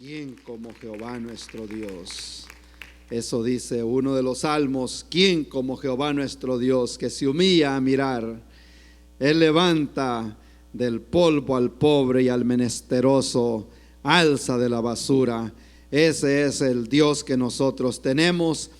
¿Quién como Jehová nuestro Dios? Eso dice uno de los salmos. ¿Quién como Jehová nuestro Dios, que se humilla a mirar? Él levanta del polvo al pobre y al menesteroso, alza de la basura. Ese es el Dios que nosotros tenemos.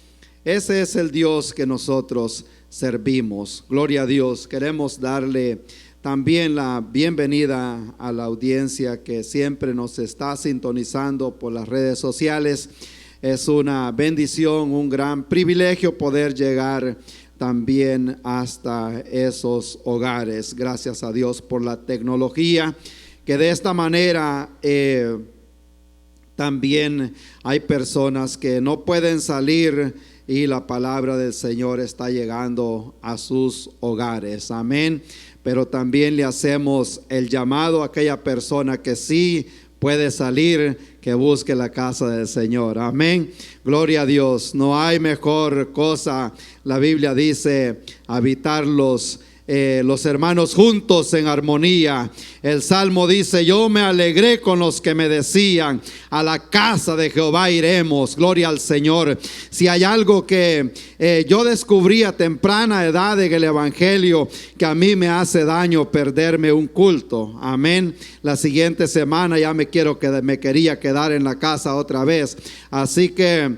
Ese es el Dios que nosotros servimos. Gloria a Dios. Queremos darle también la bienvenida a la audiencia que siempre nos está sintonizando por las redes sociales. Es una bendición, un gran privilegio poder llegar también hasta esos hogares. Gracias a Dios por la tecnología, que de esta manera también hay personas que no pueden salir y la palabra del Señor está llegando a sus hogares. Amén. Pero también le hacemos el llamado a aquella persona que sí puede salir, que busque la casa del Señor. Amén. Gloria a Dios. No hay mejor cosa. La Biblia dice habitar los hermanos juntos en armonía. El Salmo dice: yo me alegré con los que me decían, a la casa de Jehová iremos. Gloria al Señor. Si hay algo que yo descubrí a temprana edad en el Evangelio, que a mí me hace daño perderme un culto. Amén. La siguiente semana ya me quería quedar en la casa otra vez. Así que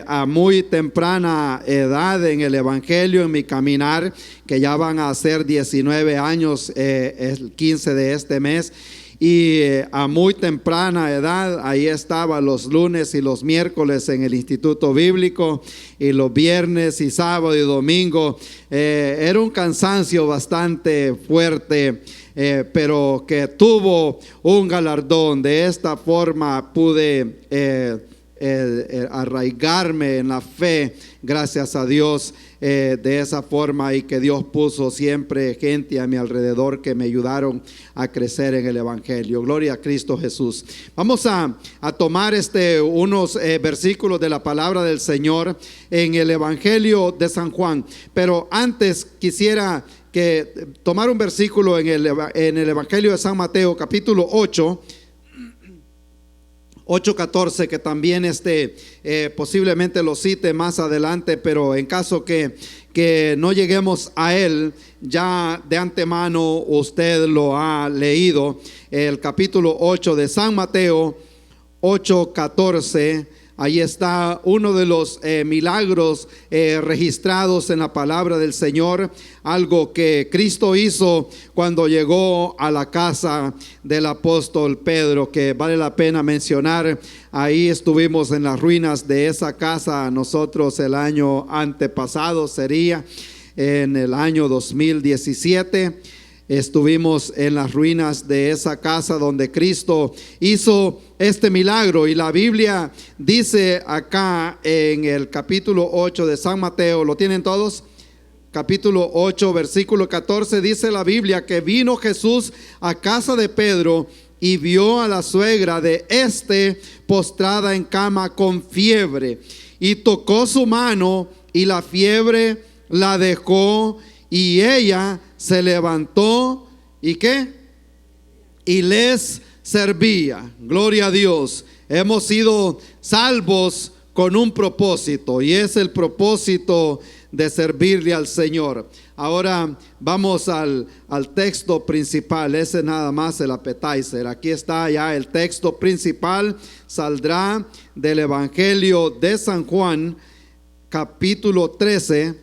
a muy temprana edad en el Evangelio, en mi caminar, que ya van a ser 19 años el 15 de este mes, y a muy temprana edad ahí estaba los lunes y los miércoles en el Instituto Bíblico, y los viernes y sábado y domingo. Era un cansancio bastante fuerte, pero que tuvo un galardón. De esta forma pude arraigarme en la fe, gracias a Dios, de esa forma, y que Dios puso siempre gente a mi alrededor que me ayudaron a crecer en el Evangelio. Gloria a Cristo Jesús. Vamos a tomar unos versículos de la palabra del Señor en el Evangelio de San Juan, pero antes quisiera tomar un versículo en el Evangelio de San Mateo, capítulo 8:14, que también posiblemente lo cite más adelante, pero en caso que no lleguemos a él, ya de antemano usted lo ha leído. El capítulo 8 de San Mateo, 8:14. Ahí está uno de los milagros registrados en la palabra del Señor, algo que Cristo hizo cuando llegó a la casa del apóstol Pedro, que vale la pena mencionar. Ahí estuvimos en las ruinas de esa casa nosotros el año antepasado, sería en el año 2017. Estuvimos en las ruinas de esa casa donde Cristo hizo este milagro, y la Biblia dice acá en el capítulo 8 de San Mateo, ¿lo tienen todos? Capítulo 8, versículo 14, dice la Biblia que vino Jesús a casa de Pedro y vio a la suegra de postrada en cama con fiebre, y tocó su mano, y la fiebre la dejó, y ella se levantó, ¿y qué? Y les servía. Gloria a Dios. Hemos sido salvos con un propósito, y es el propósito de servirle al Señor. Ahora vamos al texto principal. Ese nada más el appetizer. Aquí está ya el texto principal. Saldrá del Evangelio de San Juan, capítulo 13,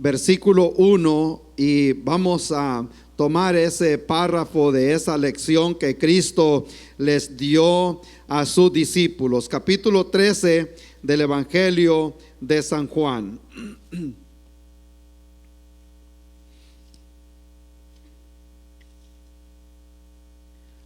versículo 1, y vamos a tomar ese párrafo de esa lección que Cristo les dio a sus discípulos. Capítulo 13 del Evangelio de San Juan.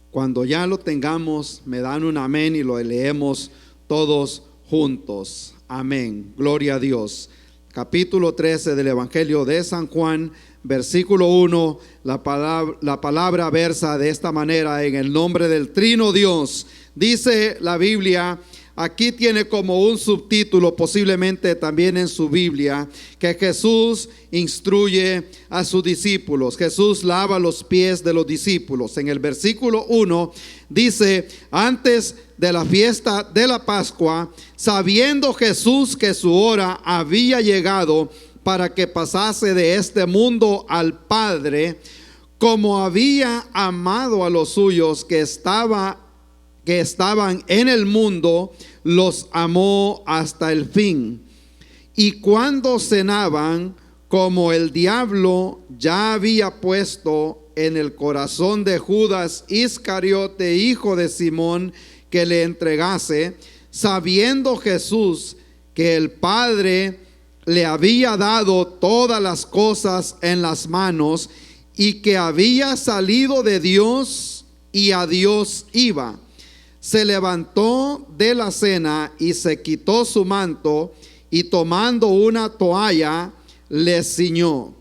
Cuando ya lo tengamos, me dan un amén y lo leemos todos juntos. Amén. Gloria a Dios. Capítulo 13 del Evangelio de San Juan, versículo 1, la palabra versa de esta manera: en el nombre del Trino Dios. Dice la Biblia, aquí tiene como un subtítulo, posiblemente también en su Biblia, que Jesús instruye a sus discípulos. Jesús lava los pies de los discípulos. En el versículo 1 dice: antes de la fiesta de la Pascua, sabiendo Jesús que su hora había llegado para que pasase de este mundo al Padre, como había amado a los suyos que estaban en el mundo, los amó hasta el fin. Y cuando cenaban, como el diablo ya había puesto en el corazón de Judas Iscariote, hijo de Simón, que le entregase, sabiendo Jesús que el Padre le había dado todas las cosas en las manos y que había salido de Dios y a Dios iba, se levantó de la cena y se quitó su manto, y tomando una toalla le ciñó.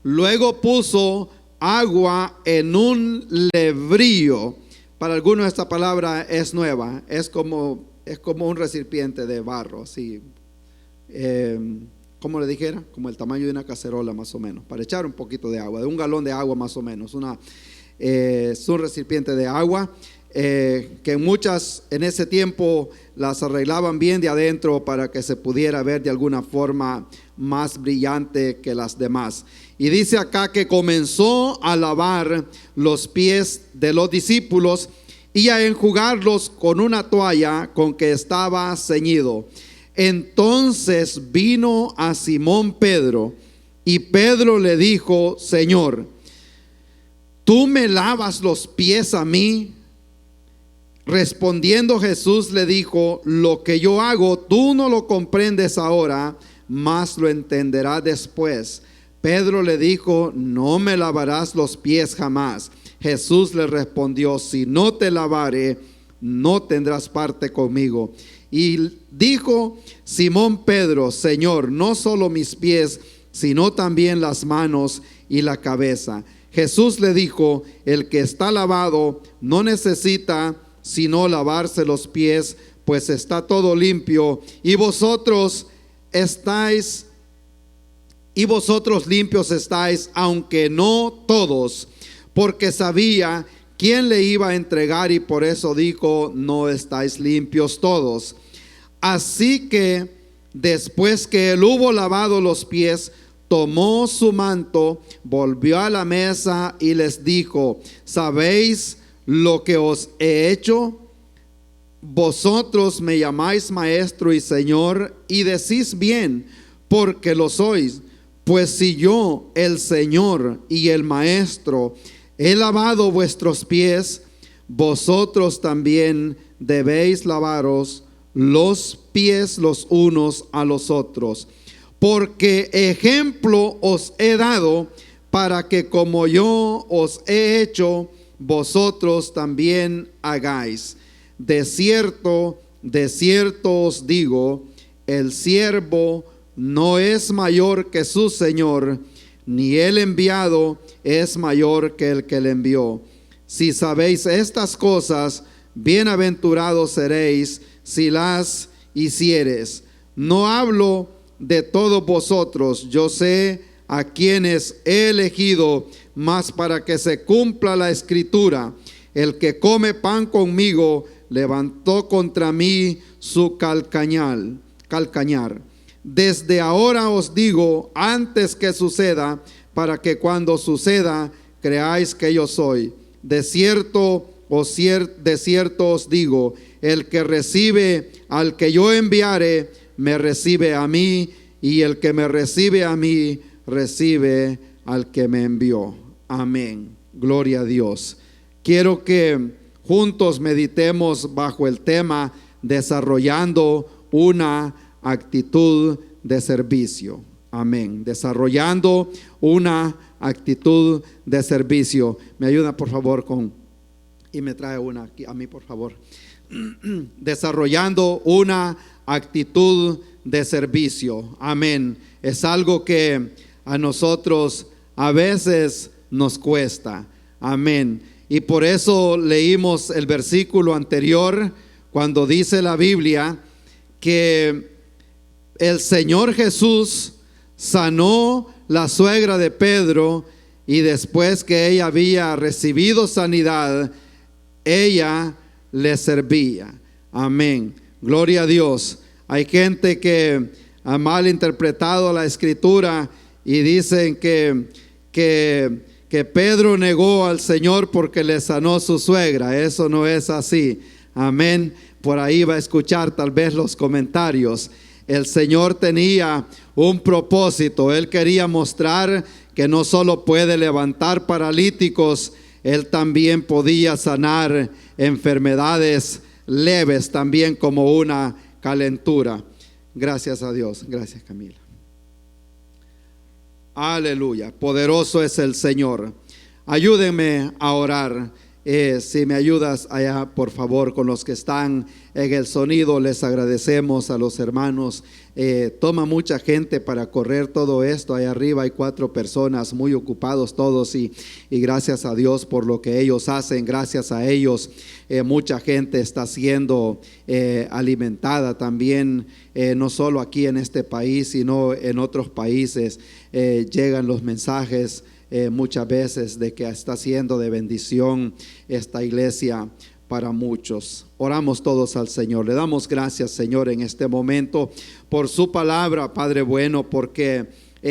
Luego puso agua en un lebrillo. Para algunos esta palabra es nueva, es como un recipiente de barro, así, como le dijera, como el tamaño de una cacerola más o menos, para echar un poquito de agua, de un galón de agua más o menos. Es un recipiente de agua que muchas en ese tiempo las arreglaban bien de adentro para que se pudiera ver de alguna forma más brillante que las demás. Y dice acá que comenzó a lavar los pies de los discípulos y a enjugarlos con una toalla con que estaba ceñido. Entonces vino a Simón Pedro, y Pedro le dijo: Señor, ¿tú me lavas los pies a mí? Respondiendo Jesús le dijo: lo que yo hago tú no lo comprendes ahora, mas lo entenderás después. Pedro le dijo: no me lavarás los pies jamás. Jesús le respondió: si no te lavare, no tendrás parte conmigo. Y dijo Simón Pedro: Señor, no solo mis pies, sino también las manos y la cabeza. Jesús le dijo: el que está lavado no necesita sino lavarse los pies, pues está todo limpio, y vosotros limpios estáis, aunque no todos, porque sabía quién le iba a entregar, y por eso dijo: no estáis limpios todos. Así que después que él hubo lavado los pies, tomó su manto, volvió a la mesa y les dijo: ¿sabéis lo que os he hecho? Vosotros me llamáis maestro y señor, y decís bien, porque lo sois. Pues si yo, el Señor y el maestro, he lavado vuestros pies, vosotros también debéis lavaros los pies los unos a los otros. Porque ejemplo os he dado, para que como yo os he hecho, vosotros también hagáis. De cierto os digo, el siervo no es mayor que su Señor, ni el enviado es mayor que el que le envió. Si sabéis estas cosas, bienaventurados seréis si las hicieres. No hablo de todos vosotros, yo sé a quienes he elegido, mas para que se cumpla la escritura: el que come pan conmigo levantó contra mí su calcañar. Desde ahora os digo, antes que suceda, para que cuando suceda creáis que yo soy. De cierto os digo, el que recibe al que yo enviare, me recibe a mí, y el que me recibe a mí, recibe al que me envió. Amén. Gloria a Dios. Quiero que juntos meditemos bajo el tema: desarrollando una actitud de servicio. Amén. Desarrollando una actitud de servicio. Me ayuda por favor y me trae una aquí a mí por favor. Desarrollando una actitud de servicio. Amén. Es algo que a nosotros a veces nos cuesta. Amén. Y por eso leímos el versículo anterior, cuando dice la Biblia que el Señor Jesús sanó la suegra de Pedro, y después que ella había recibido sanidad, ella le servía. Amén. Gloria a Dios. Hay gente que ha malinterpretado la escritura y dicen que Pedro negó al Señor porque le sanó su suegra. Eso no es así. Amén. Por ahí va a escuchar tal vez los comentarios. El Señor tenía un propósito. Él quería mostrar que no solo puede levantar paralíticos, Él también podía sanar enfermedades leves, también como una calentura. Gracias a Dios. Gracias, Camila. Aleluya. Poderoso es el Señor. Ayúdenme a orar. Si me ayudas allá, por favor, con los que están en el sonido, les agradecemos a los hermanos. Toma mucha gente para correr todo esto. Allá arriba hay 4 personas muy ocupados todos y gracias a Dios por lo que ellos hacen. Gracias a ellos mucha gente está siendo alimentada también, no solo aquí en este país, sino en otros países. Llegan los mensajes muchas veces de que está siendo de bendición esta iglesia para muchos. Oramos todos al Señor. Le damos gracias, Señor, en este momento por su palabra, Padre bueno, porque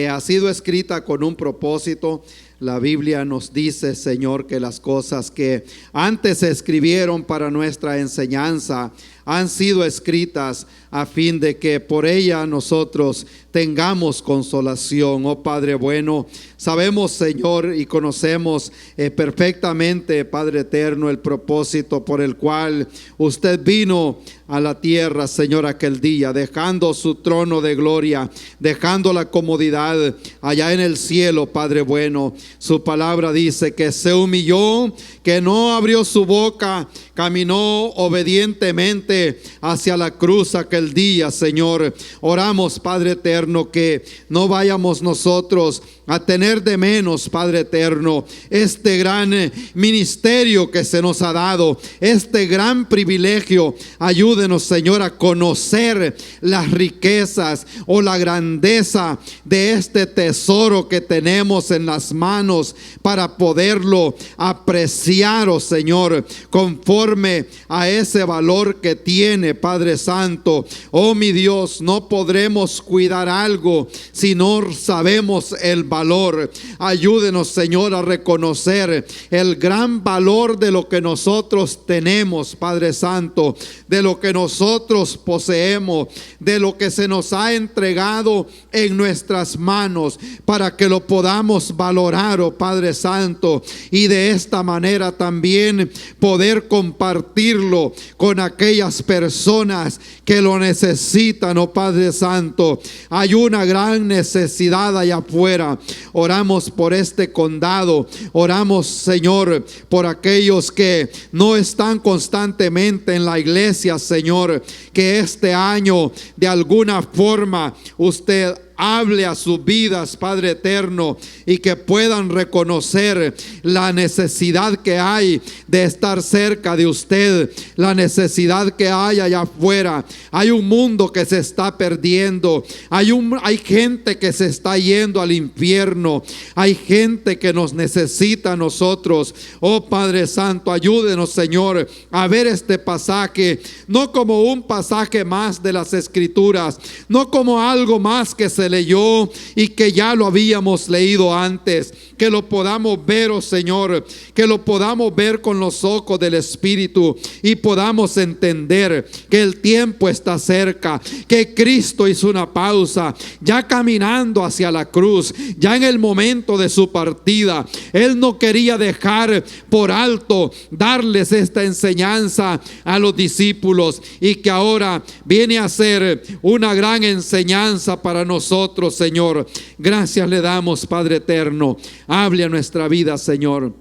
ha sido escrita con un propósito. La Biblia nos dice, Señor, que las cosas que antes se escribieron para nuestra enseñanza han sido escritas a fin de que por ella nosotros tengamos consolación. Oh Padre bueno, sabemos, Señor, y conocemos perfectamente, Padre eterno, el propósito por el cual usted vino a la tierra, Señor, aquel día, dejando su trono de gloria, dejando la comodidad allá en el cielo, Padre bueno. Su palabra dice que se humilló, que no abrió su boca, caminó obedientemente hacia la cruz aquel día, Señor. Oramos, Padre eterno, que no vayamos nosotros a tener de menos, Padre eterno, este gran ministerio que se nos ha dado, este gran privilegio. Ayúdenos, Señor, a conocer las riquezas o la grandeza de este tesoro que tenemos en las manos para poderlo apreciar, oh Señor, conforme a ese valor que tiene, Padre Santo. Oh mi Dios, no podremos cuidar algo si no sabemos el valor. Ayúdenos, Señor, a reconocer el gran valor de lo que nosotros tenemos, Padre Santo, de lo que nosotros poseemos, de lo que se nos ha entregado en nuestras manos, para que lo podamos valorar, oh Padre Santo, y de esta manera también poder compartirlo con aquellas personas que lo necesitan, oh Padre Santo. Hay una gran necesidad allá afuera. Oramos por este condado, oramos, Señor, por aquellos que no están constantemente en la iglesia, Señor, que este año de alguna forma usted hable a sus vidas, Padre eterno, y que puedan reconocer la necesidad que hay de estar cerca de usted, la necesidad que hay allá afuera. Hay un mundo que se está perdiendo, hay gente que se está yendo al infierno, hay gente que nos necesita a nosotros. Oh Padre Santo, ayúdenos, Señor, a ver este pasaje no como un pasaje más de las Escrituras, no como algo más que se leyó y que ya lo habíamos leído antes. Que lo podamos ver, oh Señor, que lo podamos ver con los ojos del Espíritu y podamos entender que el tiempo está cerca, que Cristo hizo una pausa, ya caminando hacia la cruz, ya en el momento de su partida. Él no quería dejar por alto darles esta enseñanza a los discípulos, y que ahora viene a ser una gran enseñanza para nosotros, Señor. Gracias le damos, Padre eterno. Hable a nuestra vida, Señor,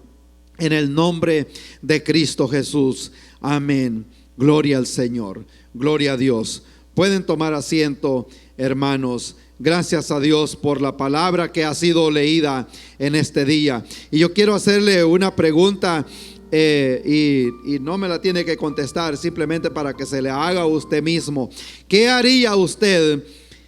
en el nombre de Cristo Jesús. Amén. Gloria al Señor. Gloria a Dios. Pueden tomar asiento, hermanos. Gracias a Dios por la palabra que ha sido leída en este día. Y yo quiero hacerle una pregunta, y no me la tiene que contestar, simplemente para que se le haga a usted mismo. ¿Qué haría usted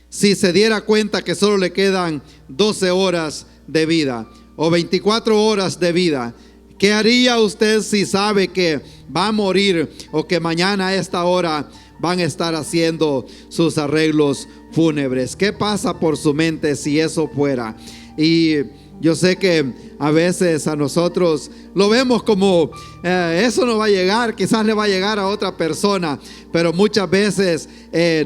si se diera cuenta que solo le quedan 12 horas de vida o 24 horas de vida? ¿Qué haría usted si sabe que va a morir o que mañana a esta hora van a estar haciendo sus arreglos fúnebres? ¿Qué pasa por su mente si eso fuera? Y yo sé que a veces a nosotros lo vemos como eso no va a llegar, quizás le va a llegar a otra persona, pero muchas veces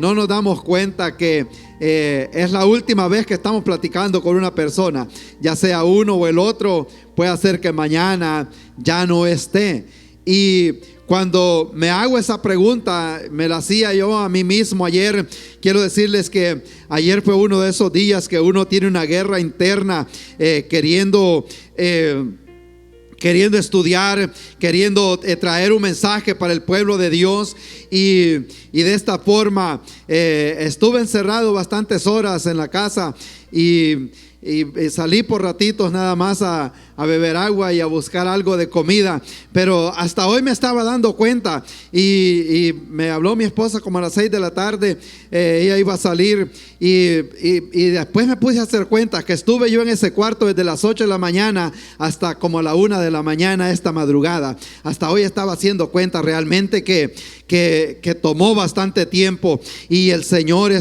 no nos damos cuenta que es la última vez que estamos platicando con una persona, ya sea uno o el otro, puede ser que mañana ya no esté. Y cuando me hago esa pregunta, me la hacía yo a mí mismo ayer. Quiero decirles que ayer fue uno de esos días que uno tiene una guerra interna, queriendo estudiar, queriendo traer un mensaje para el pueblo de Dios. Y de esta forma estuve encerrado bastantes horas en la casa y salí por ratitos nada más a beber agua y a buscar algo de comida, pero hasta hoy me estaba dando cuenta y me habló mi esposa como a las 6 de la tarde, ella iba a salir y después me puse a hacer cuenta que estuve yo en ese cuarto desde las 8 de la mañana hasta como la 1 de la mañana esta madrugada. Hasta hoy estaba haciendo cuenta realmente que tomó bastante tiempo, y el Señor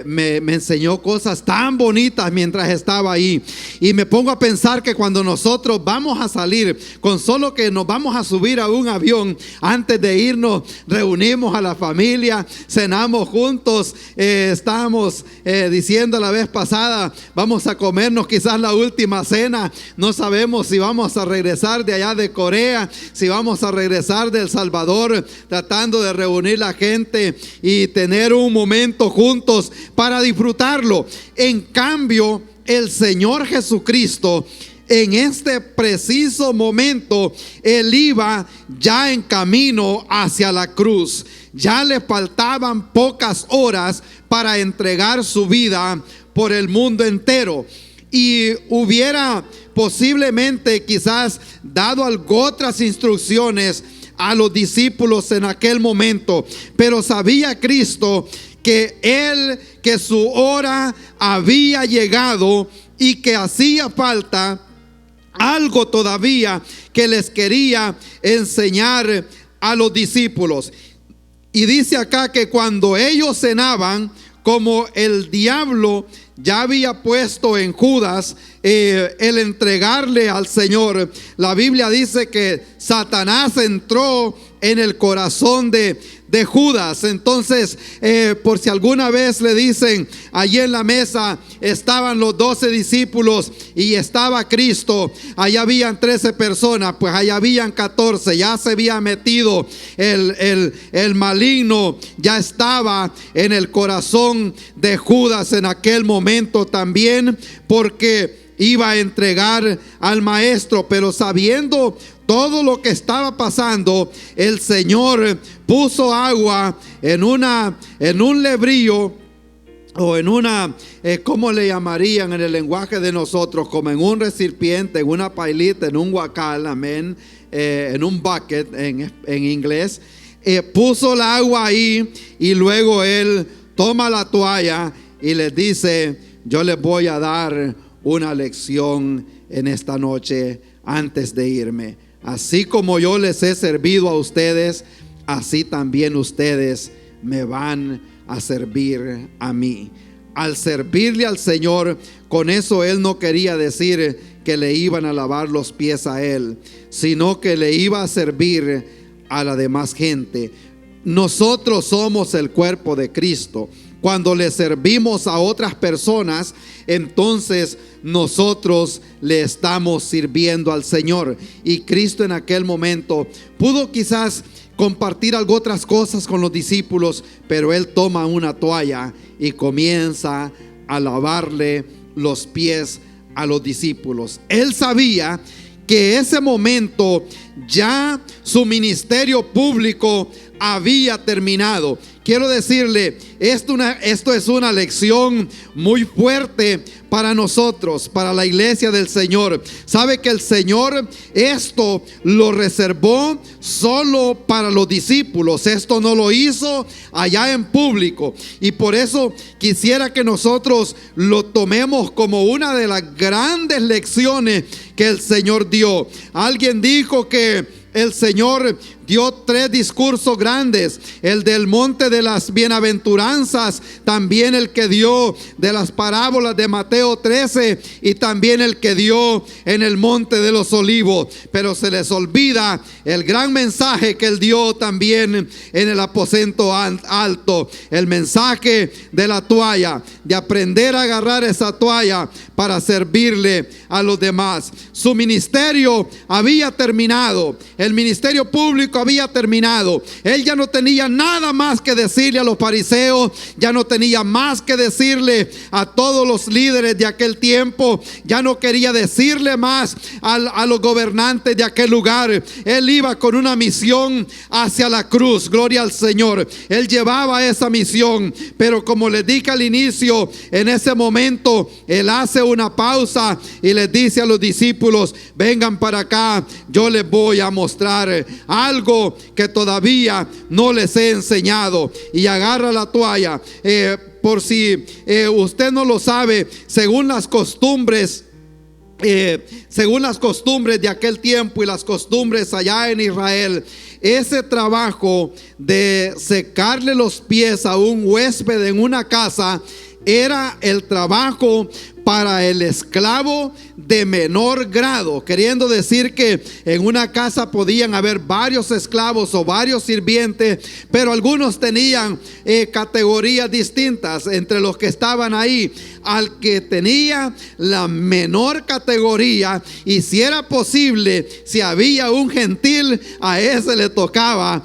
me enseñó cosas tan bonitas mientras estaba ahí, y me pongo a pensar que cuando nosotros vamos a salir, con solo que nos vamos a subir a un avión, antes de irnos reunimos a la familia, cenamos juntos, estábamos diciendo la vez pasada, vamos a comernos quizás la última cena, no sabemos si vamos a regresar de allá de Corea, si vamos a regresar de El Salvador, tratando de reunir la gente y tener un momento juntos para disfrutarlo. En cambio, el Señor Jesucristo, en este preciso momento, Él iba ya en camino hacia la cruz. Ya le faltaban pocas horas para entregar su vida por el mundo entero. Y hubiera posiblemente quizás dado otras instrucciones a los discípulos en aquel momento, pero sabía Cristo que su hora había llegado y que hacía falta algo todavía que les quería enseñar a los discípulos. Y dice acá que cuando ellos cenaban, como el diablo ya había puesto en Judas el entregarle al Señor, la Biblia dice que Satanás entró en el corazón de Judas. Entonces, por si alguna vez le dicen, allí en la mesa estaban los 12 discípulos y estaba Cristo, allá habían 13 personas, pues allá habían 14, ya se había metido el maligno, ya estaba en el corazón de Judas en aquel momento también, porque iba a entregar al maestro. Pero sabiendo todo lo que estaba pasando, el Señor puso agua en un lebrillo, o en una, ¿cómo le llamarían en el lenguaje de nosotros? Como en un recipiente, en una pailita, en un guacal, amén, en un bucket en inglés. Puso el agua ahí y luego Él toma la toalla y les dice: yo les voy a dar una lección en esta noche antes de irme. Así como yo les he servido a ustedes, así también ustedes me van a servir a mí. Al servirle al Señor, con eso Él no quería decir que le iban a lavar los pies a Él, sino que le iba a servir a la demás gente. Nosotros somos el cuerpo de Cristo. Cuando le servimos a otras personas, entonces nosotros le estamos sirviendo al Señor. Y Cristo en aquel momento pudo quizás compartir algo, otras cosas con los discípulos, pero Él toma una toalla y comienza a lavarle los pies a los discípulos. Él sabía que ese momento ya su ministerio público había terminado. Quiero decirle, esto es una lección muy fuerte para nosotros, para la iglesia del Señor. Sabe que el Señor esto lo reservó solo para los discípulos. Esto no lo hizo allá en público. Y por eso quisiera que nosotros lo tomemos como una de las grandes lecciones que el Señor dio. Alguien dijo que el Señor dio 3 discursos grandes: el del monte de las bienaventuranzas, también el que dio de las parábolas de Mateo 13 y también el que dio en el monte de los olivos. Pero se les olvida el gran mensaje que él dio también en el aposento alto, el mensaje de la toalla, de aprender a agarrar esa toalla para servirle a los demás. Su ministerio había terminado, el ministerio público había terminado. Él ya no tenía nada más que decirle a los fariseos, ya no tenía más que decirle a todos los líderes de aquel tiempo, ya no quería decirle más a los gobernantes de aquel lugar. Él iba con una misión hacia la cruz, gloria al Señor. Él llevaba esa misión, pero como les dije al inicio, en ese momento él hace una pausa y les dice a los discípulos: vengan para acá, yo les voy a mostrar algo que todavía no les he enseñado. Y agarra la toalla. Por si usted no lo sabe, según las costumbres de aquel tiempo y las costumbres allá en Israel, ese trabajo de secarle los pies a un huésped en una casa era el trabajo para el esclavo de menor grado, queriendo decir que en una casa podían haber varios esclavos o varios sirvientes, pero algunos tenían categorías distintas entre los que estaban ahí. Al que tenía la menor categoría, y si era posible, si había un gentil, a ese le tocaba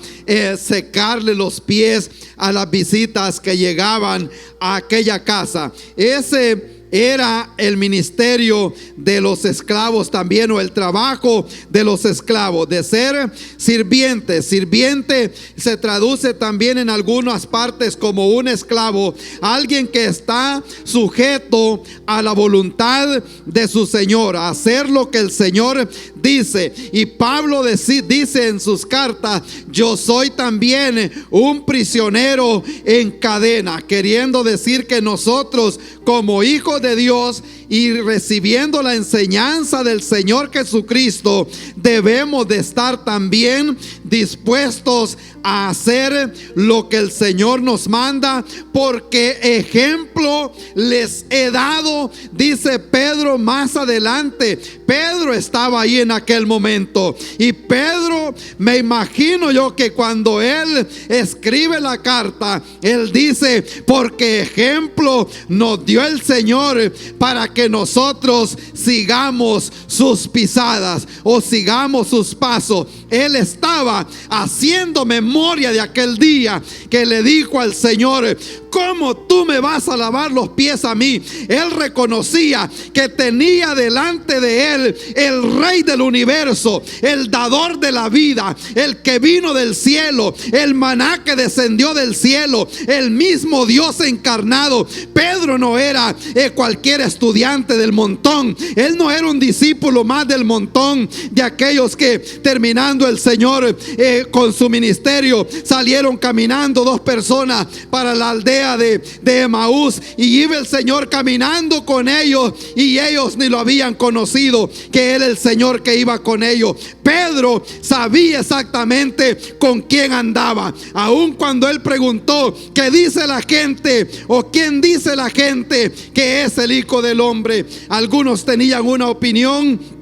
secarle los pies a las visitas que llegaban a aquella casa. Ese era el ministerio de los esclavos también, o el trabajo de los esclavos, de ser sirviente. Sirviente se traduce también en algunas partes como un esclavo, alguien que está sujeto a la voluntad de su Señor, a hacer lo que el Señor dice. Y Pablo dice en sus cartas: yo soy también un prisionero en cadena, queriendo decir que nosotros, como hijos de Dios y recibiendo la enseñanza del Señor Jesucristo, debemos de estar también dispuestos a hacer lo que el Señor nos manda, porque ejemplo les he dado, dice Pedro más adelante. Pedro estaba ahí en aquel momento, y Pedro, me imagino yo que cuando él escribe la carta, él dice: porque ejemplo nos dio el Señor para que nosotros sigamos sus pisadas o sigamos sus pasos. Él estaba haciendo memoria de aquel día que le dijo al Señor: ¿cómo tú me vas a lavar los pies a mí? Él reconocía que tenía delante de él el Rey del universo, el dador de la vida, el que vino del cielo, el maná que descendió del cielo, el mismo Dios encarnado. Pedro no era cualquier estudiante del montón. Él no era un discípulo más del montón, de aquellos que terminando el Señor con su ministerio salieron caminando 2 personas para la aldea de Emaús, y iba el Señor caminando con ellos y ellos ni lo habían conocido que era el Señor que iba con ellos. Pedro sabía exactamente con quién andaba, aun cuando él preguntó: ¿qué dice la gente? ¿O quién dice la gente que es el Hijo del Hombre? Algunos tenían una opinión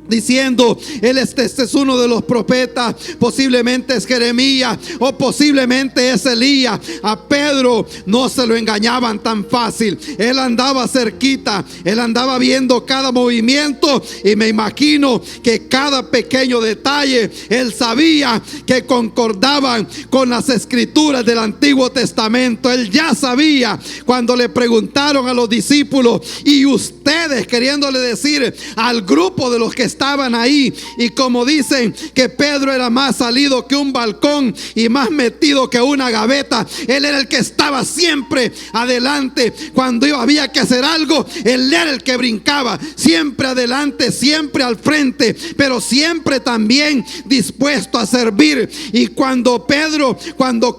diciendo: este es uno de los profetas, posiblemente es Jeremías o posiblemente es Elías. A Pedro no se lo engañaban tan fácil. Él andaba cerquita, él andaba viendo cada movimiento, y me imagino que cada pequeño detalle él sabía que concordaban con las escrituras del Antiguo Testamento. Él ya sabía cuando le preguntaron a los discípulos: y ustedes, queriéndole decir al grupo de los que estaban estaban ahí. Y como dicen que Pedro era más salido que un balcón y más metido que una gaveta, él era el que estaba siempre adelante. Cuando había que hacer algo, él era el que brincaba, siempre adelante, siempre al frente, pero siempre también dispuesto a servir. Y cuando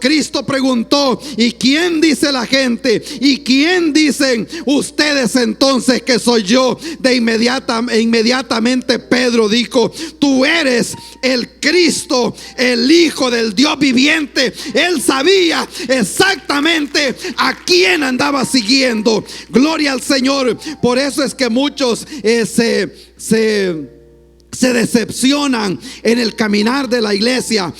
Cristo preguntó: ¿y quién dice la gente? ¿Y quién dicen ustedes entonces que soy yo? Inmediatamente Pedro dijo: tú eres el Cristo, el Hijo del Dios viviente. Él sabía exactamente a quién andaba siguiendo. Gloria al Señor. Por eso es que muchos se decepcionan en el caminar de la iglesia,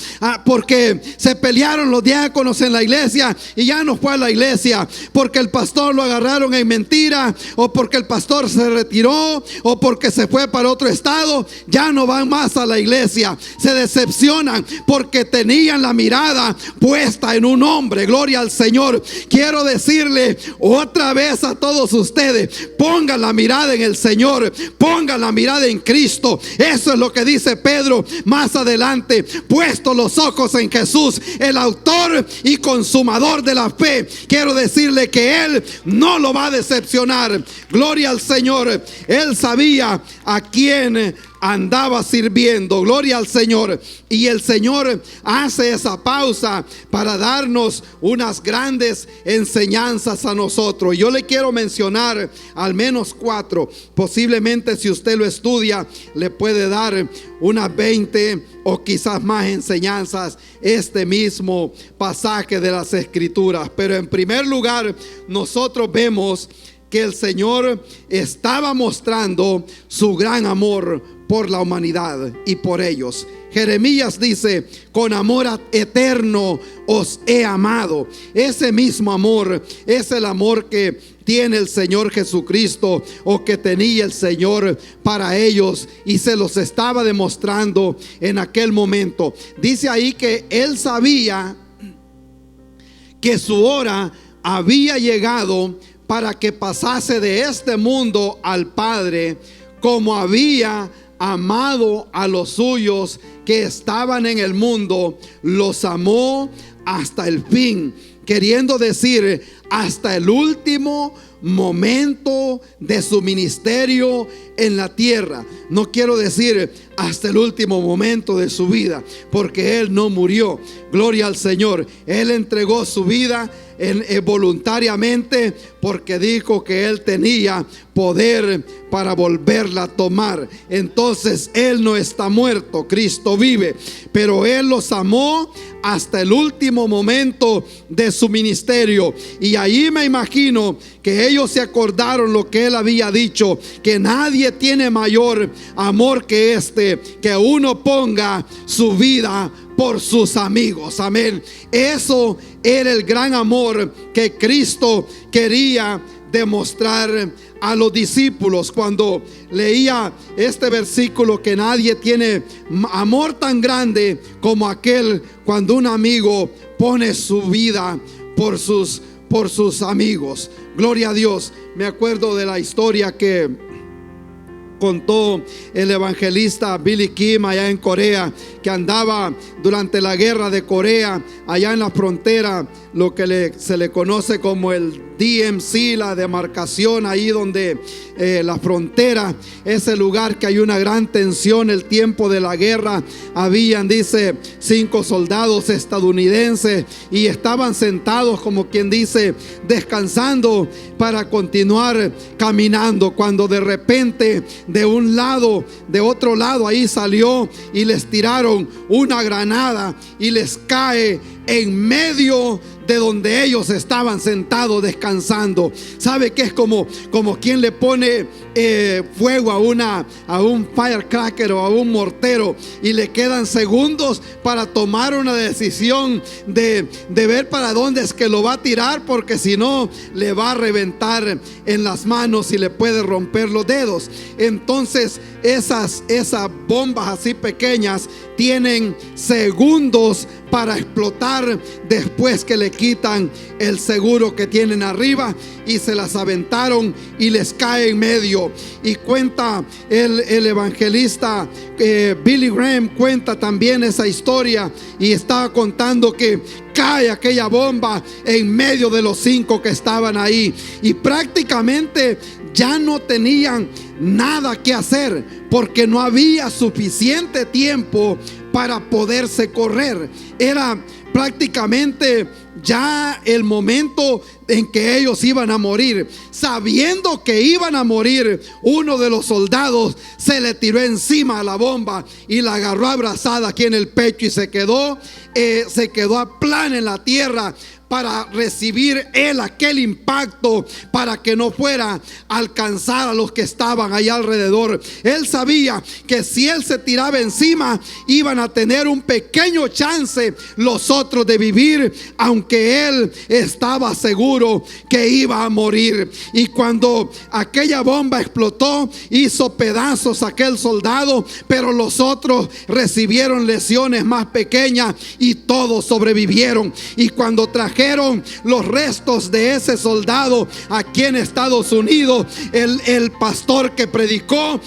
porque se pelearon los diáconos en la iglesia y ya no fue a la iglesia, porque el pastor lo agarraron en mentira, o porque el pastor se retiró, o porque se fue para otro estado. Ya no van más a la iglesia. Se decepcionan porque tenían la mirada puesta en un hombre. Gloria al Señor. Quiero decirle otra vez a todos ustedes: pongan la mirada en el Señor, pongan la mirada en Cristo. Eso es lo que dice Pedro más adelante: puesto los ojos en Jesús, el autor y consumador de la fe. Quiero decirle que Él no lo va a decepcionar. Gloria al Señor. Él sabía a quién andaba sirviendo. Gloria al Señor. Y el Señor hace esa pausa para darnos unas grandes enseñanzas a nosotros. Yo le quiero mencionar al menos 4. Posiblemente, si usted lo estudia, le puede dar unas 20 o quizás más enseñanzas este mismo pasaje de las Escrituras. Pero en primer lugar, nosotros vemos que el Señor estaba mostrando su gran amor por la humanidad y por ellos. Jeremías dice: con amor eterno os he amado. Ese mismo amor es el amor que tiene el Señor Jesucristo, o que tenía el Señor para ellos, y se los estaba demostrando en aquel momento. Dice ahí que Él sabía que su hora había llegado para que pasase de este mundo al Padre, como había amado a los suyos que estaban en el mundo. Los amó hasta el fin, queriendo decir hasta el último momento de su ministerio en la tierra. No quiero decir hasta el último momento de su vida, porque Él no murió. Gloria al Señor. Él entregó su vida voluntariamente, porque dijo que Él tenía poder para volverla a tomar. Entonces Él no está muerto, Cristo vive. Pero Él los amó hasta el último momento de su ministerio. Y ahí me imagino que ellos se acordaron lo que Él había dicho: que nadie tiene mayor amor que este, que uno ponga su vida por sus amigos. Amén. Eso era el gran amor que Cristo quería demostrar a los discípulos. Cuando leía este versículo, que nadie tiene amor tan grande como aquel cuando un amigo pone su vida por sus amigos. Gloria a Dios. Me acuerdo de la historia que contó el evangelista Billy Kim allá en Corea, que andaba durante la guerra de Corea, allá en la frontera, lo que se le conoce como el DMZ, la demarcación, ahí donde la frontera, ese lugar que hay una gran tensión. El tiempo de la guerra, habían, dice, 5 soldados estadounidenses, y estaban sentados, como quien dice, descansando para continuar caminando, cuando de repente de otro lado ahí salió y les tiraron una granada y les cae en medio de donde ellos estaban sentados descansando. ¿Sabe qué? Es como quien le pone fuego a un firecracker o a un mortero, y le quedan segundos para tomar una decisión de ver para dónde es que lo va a tirar, porque si no le va a reventar en las manos y le puede romper los dedos. Entonces esas bombas así pequeñas tienen segundos para explotar después que le quitan el seguro que tienen arriba, y se las aventaron y les cae en medio. muriendo. Y cuenta el evangelista Billy Graham, cuenta también esa historia, y estaba contando que cae aquella bomba en medio de los 5 que estaban ahí, y prácticamente ya no tenían nada que hacer porque no había suficiente tiempo para poderse correr. Era prácticamente ya el momento en que ellos iban a morir. Sabiendo que iban a morir, uno de los soldados se le tiró encima a la bomba y la agarró abrazada aquí en el pecho, y se quedó a plan en la tierra para recibir él aquel impacto, para que no fuera a alcanzar a los que estaban allá alrededor. Él sabía que si él se tiraba encima, iban a tener un pequeño chance los otros de vivir, aunque él estaba seguro que iba a morir. Y cuando aquella bomba explotó, hizo pedazos a aquel soldado, pero los otros recibieron lesiones más pequeñas y todos sobrevivieron. Y cuando trajeron los restos de ese soldado aquí en Estados Unidos, el pastor que predicó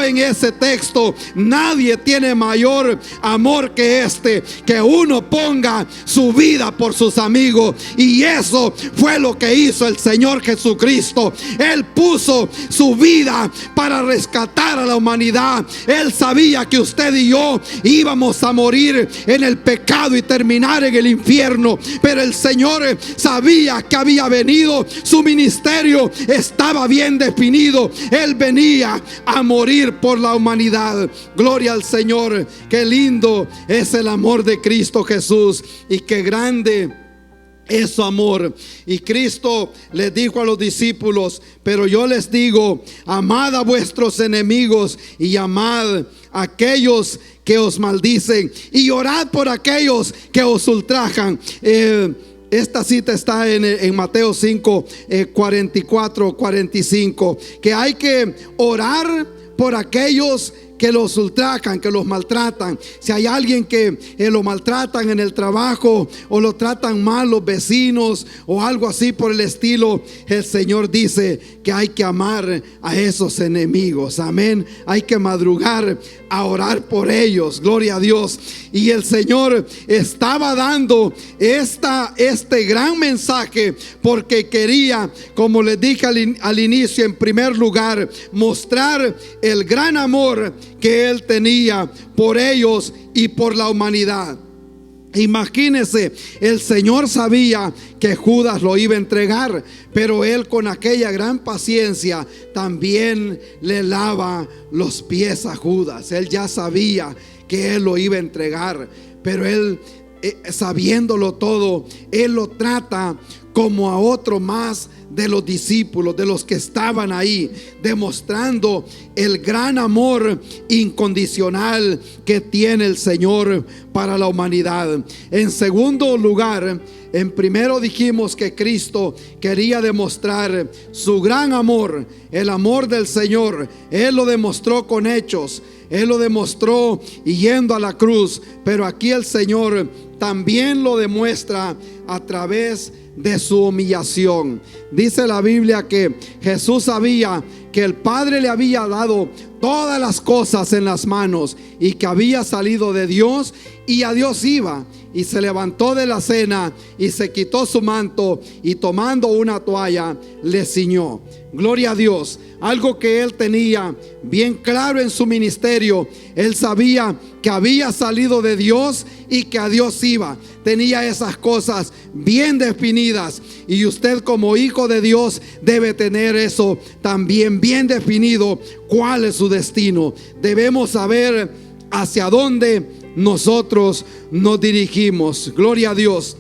en ese texto: nadie tiene mayor amor que este, que uno ponga su vida por sus amigos. Y eso fue lo que hizo el Señor Jesucristo. Él puso su vida para rescatar a la humanidad. Él sabía que usted y yo íbamos a morir en el pecado y terminar en el infierno, pero el Señor sabía que había venido, su ministerio estaba bien definido. Él venía a morir por la humanidad. Gloria al Señor. Qué lindo es el amor de Cristo Jesús, y qué grande es su amor. Y Cristo les dijo a los discípulos: pero yo les digo, amad a vuestros enemigos y amad a aquellos que os maldicen, y orad por aquellos que os ultrajan. Esta cita está en Mateo 5, 44, 45, que hay que orar por aquellos que los ultrajan, que los maltratan. Si hay alguien que lo maltratan en el trabajo, o lo tratan mal los vecinos, o algo así por el estilo, el Señor dice que hay que amar a esos enemigos. Amén. Hay que madrugar a orar por ellos. Gloria a Dios. Y el Señor estaba dando este gran mensaje porque quería, como les dije al inicio, en primer lugar, mostrar el gran amor que Él tenía por ellos y por la humanidad. Imagínense, el Señor sabía que Judas lo iba a entregar, pero Él, con aquella gran paciencia, también le lava los pies a Judas. Él ya sabía que Él lo iba a entregar, pero Él, sabiéndolo todo, Él lo trata como a otro más de los discípulos, de los que estaban ahí, demostrando el gran amor incondicional que tiene el Señor para la humanidad. En segundo lugar, en primero dijimos que Cristo quería demostrar su gran amor, el amor del Señor. Él lo demostró con hechos, Él lo demostró yendo a la cruz, pero aquí el Señor también lo demuestra a través de su humillación. Dice la Biblia que Jesús sabía que el Padre le había dado todas las cosas en las manos, y que había salido de Dios y a Dios iba. Y se levantó de la cena y se quitó su manto, y tomando una toalla le ciñó. Gloria a Dios. Algo que Él tenía bien claro en su ministerio: Él sabía que había salido de Dios y que a Dios iba. Tenía esas cosas bien definidas, y usted, como hijo de Dios, debe tener eso también bien definido. ¿Cuál es su destino? Debemos saber hacia dónde nosotros nos dirigimos. Gloria a Dios.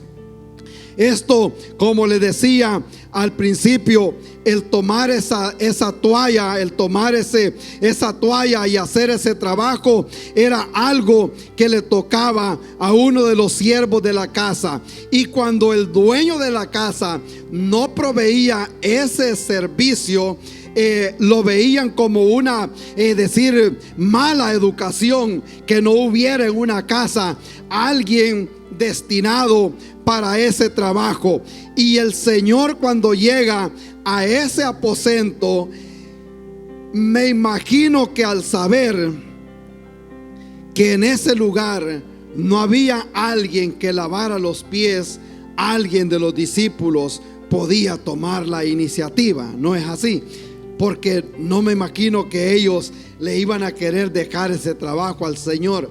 Esto, como le decía al principio, el tomar esa toalla, esa toalla y hacer ese trabajo era algo que le tocaba a uno de los siervos de la casa. Y cuando el dueño de la casa no proveía ese servicio, lo veían como una mala educación, que no hubiera en una casa alguien destinado para ese trabajo. Y el Señor, cuando llega a ese aposento, me imagino que al saber que en ese lugar no había alguien que lavara los pies, alguien de los discípulos podía tomar la iniciativa. ¿No es así? Porque no me imagino que ellos le iban a querer dejar ese trabajo al Señor.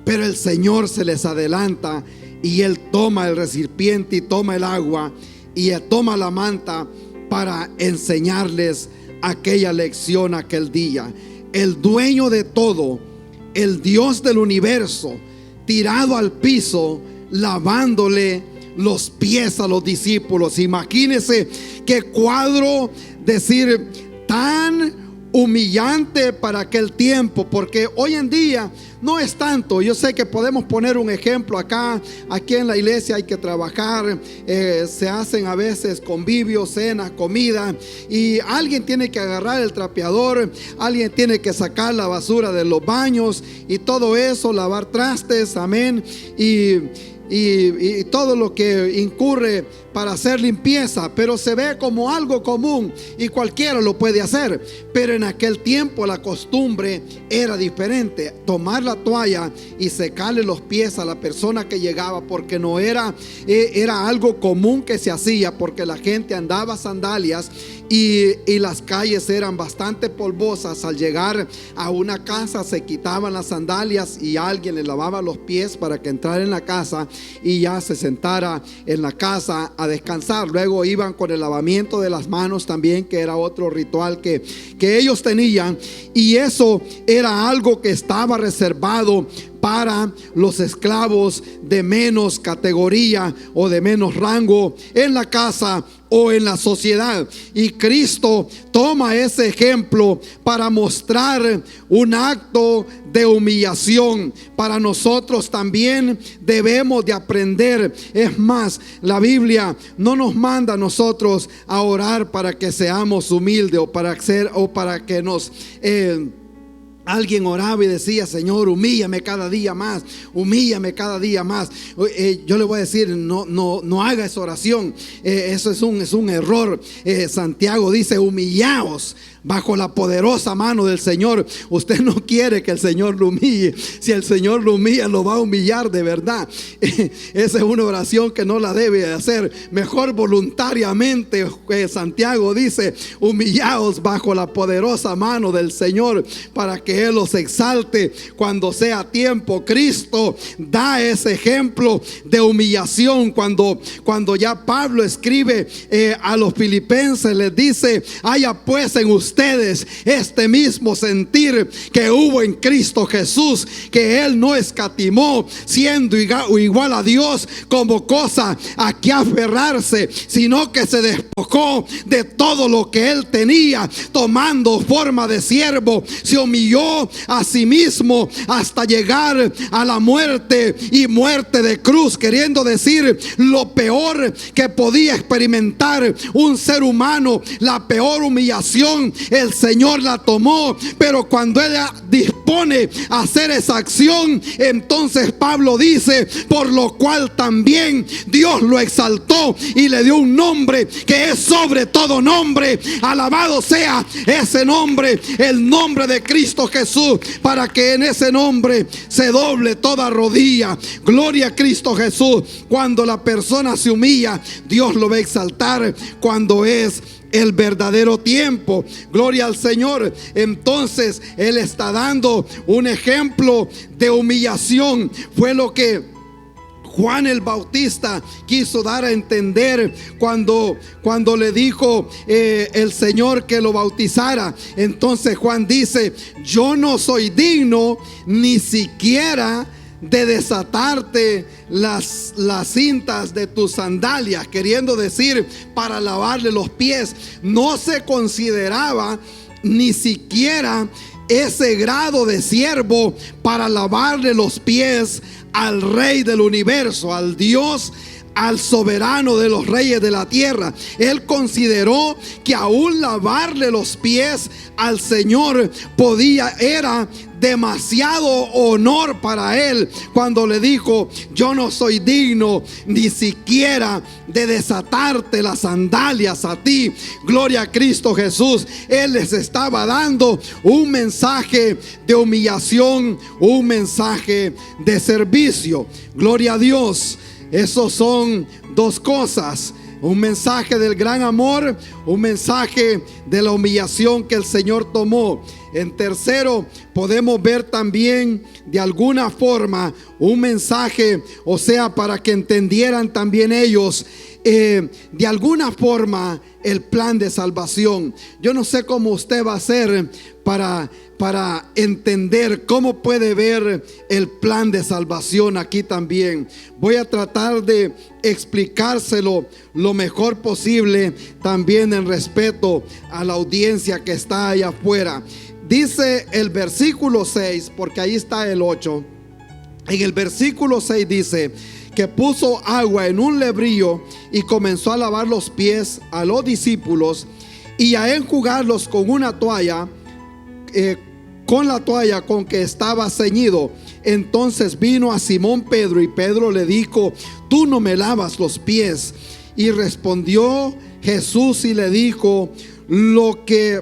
Pero el Señor se les adelanta y Él toma el recipiente y toma el agua y toma la manta para enseñarles aquella lección aquel día. El dueño de todo, el Dios del universo, tirado al piso, lavándole los pies a los discípulos. Imagínense qué cuadro, decir, tan humillante para aquel tiempo, porque hoy en día no es tanto. Yo sé que podemos poner un ejemplo aquí en la iglesia hay que trabajar, se hacen a veces convivios, cenas, comida, y alguien tiene que agarrar el trapeador, alguien tiene que sacar la basura de los baños y todo eso, lavar trastes, amén, y todo lo que incurre para hacer limpieza, pero se ve como algo común y cualquiera lo puede hacer. Pero en aquel tiempo la costumbre era diferente: tomar la toalla y secarle los pies a la persona que llegaba, porque no era algo común que se hacía, porque la gente andaba sandalias y las calles eran bastante polvosas. Al llegar a una casa se quitaban las sandalias y alguien le lavaba los pies para que entrara en la casa y ya se sentara en la casa a descansar. Luego iban con el lavamiento de las manos también, que era otro ritual que ellos tenían, y eso era algo que estaba reservado para los esclavos de menos categoría o de menos rango en la casa o en la sociedad. Y Cristo toma ese ejemplo para mostrar un acto de humillación. Para nosotros también debemos de aprender. Es más, la Biblia no nos manda a nosotros a orar para que seamos humildes o para que nos alguien oraba y decía: Señor, humíllame cada día más, humíllame cada día más. Yo le voy a decir, no haga esa oración. Eso es un error. Santiago dice: humillaos bajo la poderosa mano del Señor. Usted no quiere que el Señor lo humille. Si el Señor lo humilla, lo va a humillar de verdad. Esa es una oración que no la debe hacer. Mejor voluntariamente, Santiago dice: humillaos bajo la poderosa mano del Señor, para que Él los exalte cuando sea tiempo. Cristo da ese ejemplo de humillación cuando ya Pablo escribe a los filipenses, les dice: haya pues en ustedes este mismo sentir que hubo en Cristo Jesús, que Él no escatimó, siendo igual a Dios, como cosa a que aferrarse, sino que se despojó de todo lo que Él tenía, tomando forma de siervo, se humilló a sí mismo hasta llegar a la muerte, y muerte de cruz, queriendo decir lo peor que podía experimentar un ser humano, la peor humillación. El Señor la tomó, pero cuando Él dispone a hacer esa acción, entonces Pablo dice: por lo cual también Dios lo exaltó y le dio un nombre que es sobre todo nombre. Alabado sea ese nombre, el nombre de Cristo Jesús, para que en ese nombre se doble toda rodilla. Gloria a Cristo Jesús. Cuando la persona se humilla, Dios lo va a exaltar cuando es el verdadero tiempo. Gloria al Señor. Entonces Él está dando un ejemplo de humillación. Fue lo que Juan el Bautista quiso dar a entender cuando le dijo el Señor que lo bautizara. Entonces Juan dice: yo no soy digno ni siquiera de desatarte las cintas de tus sandalias, queriendo decir para lavarle los pies. No se consideraba ni siquiera ese grado de siervo para lavarle los pies al Rey del universo, al Dios al soberano de los reyes de la tierra. Él consideró que aún lavarle los pies al Señor era demasiado honor para él, cuando le dijo: yo no soy digno ni siquiera de desatarte las sandalias a ti. Gloria a Cristo Jesús. Él les estaba dando un mensaje de humillación, un mensaje de servicio. Gloria a Dios. Esos son dos cosas: un mensaje del gran amor, un mensaje de la humillación que el Señor tomó. En tercero, podemos ver también de alguna forma un mensaje, o sea, para que entendieran también ellos de alguna forma el plan de salvación. Yo no sé cómo usted va a hacer para entender cómo puede ver el plan de salvación aquí también. Voy a tratar de explicárselo lo mejor posible, también en respeto a la audiencia que está allá afuera. Dice el versículo 6, porque ahí está el 8. En el versículo 6 dice que puso agua en un lebrillo y comenzó a lavar los pies a los discípulos y a enjugarlos con una toalla, con la toalla con que estaba ceñido. Entonces vino a Simón Pedro y Pedro le dijo: tú no me lavas los pies. Y respondió Jesús y le dijo: lo que